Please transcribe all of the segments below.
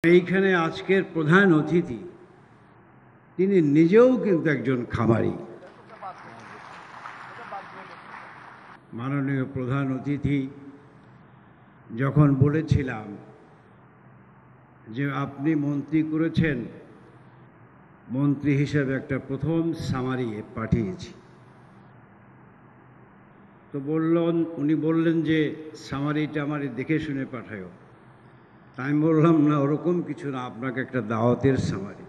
এইখানে আজকের প্রধান অতিথি তিনি নিজেও কিন্তু একজন খামারি। মাননীয় প্রধান অতিথি যখন বলেছিলাম যে আপনি মন্ত্রী করেছেন, মন্ত্রী হিসেবে একটা প্রথম সামারি পাঠিয়েছি, তো উনি বললেন যে সামারিটা আমার দেখে শুনে পাঠাও। আমি বললাম না, ওরকম কিছু না, আপনাকে একটা দাওয়াতের সামারি।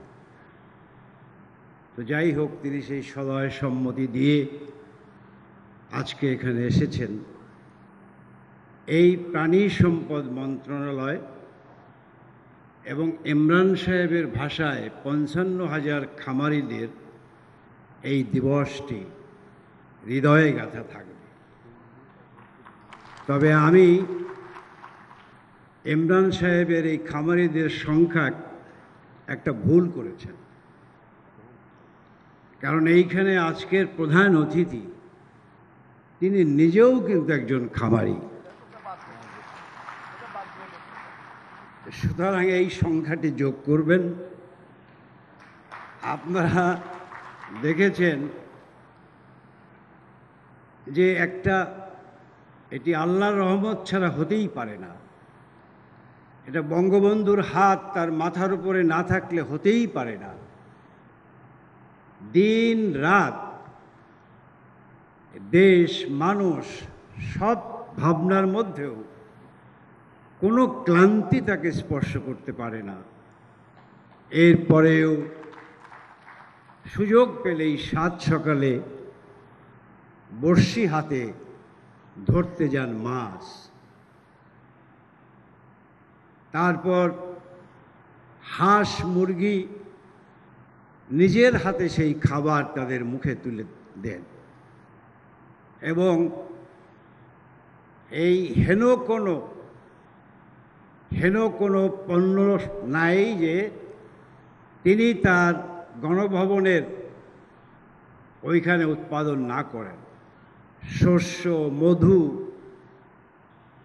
তো যাই হোক, তিনি সেই সদয় সম্মতি দিয়ে আজকে এখানে এসেছেন। এই প্রাণী সম্পদ মন্ত্রণালয় এবং ইমরান সাহেবের ভাষায় 55,000 খামারিদের এই দিবসটি হৃদয়ে গাঁথা থাকবে। তবে আমি ইমরান সাহেবের এই খামারিদের সংখ্যা একটা ভুল করেছেন, কারণ এইখানে আজকের প্রধান অতিথি তিনি নিজেও কিন্তু একজন খামারি। সুতরাং এই সংখ্যাটি যোগ করবেন। আপনারা দেখেছেন যে এটি আল্লাহর রহমত ছাড়া হতেই পারে না। এটা বঙ্গবন্ধুর হাত তার মাথার উপরে না থাকলে হতেই পারে না। দিন রাত দেশ মানুষ সব ভাবনার মধ্যেও কোনো ক্লান্তি তাকে স্পর্শ করতে পারে না। এরপরেও সুযোগ পেলেই সাত সকালে বড়শি হাতে ধরতে যান মাছ, তারপর হাঁস মুরগি নিজের হাতে সেই খাবার তাদের মুখে তুলে দেন। এবং এই হেন কোনো পণ্য নাই যে তিনি তার গণভবনের ওইখানে উৎপাদন না করেন। শস্য, মধু,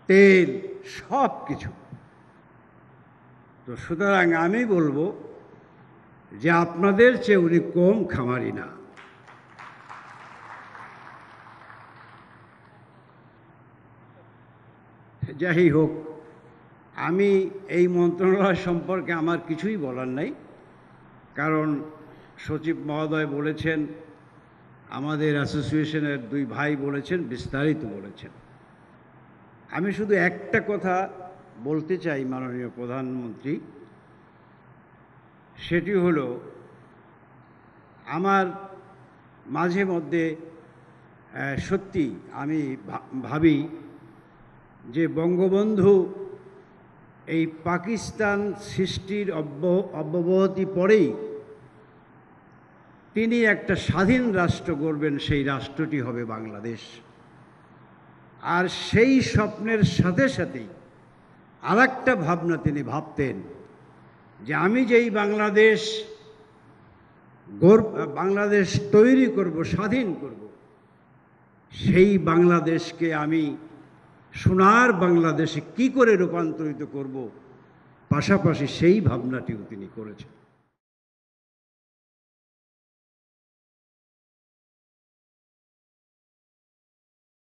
তেল, সব কিছু। তো সুতরাং আমি বলবো যে আপনাদের চেয়ে উনি কম খামারি না। যাই হোক, আমি এই মন্ত্রণালয় সম্পর্কে আমার কিছুই বলার নাই, কারণ সচিব মহোদয় বলেছেন, আমাদের অ্যাসোসিয়েশনের দুই ভাই বলেছেন, বিস্তারিত বলেছেন। আমি শুধু একটা কথা বলতে চাই মাননীয় প্রধানমন্ত্রী, সেটি হলো আমার মাঝে মধ্যে সত্যি আমি ভাবি যে বঙ্গবন্ধু এই পাকিস্তান সৃষ্টির অব্যবহতি পরেই তিনি একটা স্বাধীন রাষ্ট্র গড়বেন, সেই রাষ্ট্রটি হবে বাংলাদেশ। আর সেই স্বপ্নের সাথে সাথেই আর একটা ভাবনা তিনি ভাবতেন যে আমি যেই বাংলাদেশ তৈরি করব, স্বাধীন করব, সেই বাংলাদেশকে আমি সোনার বাংলাদেশে কি করে রূপান্তরিত করব, পাশাপাশি সেই ভাবনাটিও তিনি করেছেন।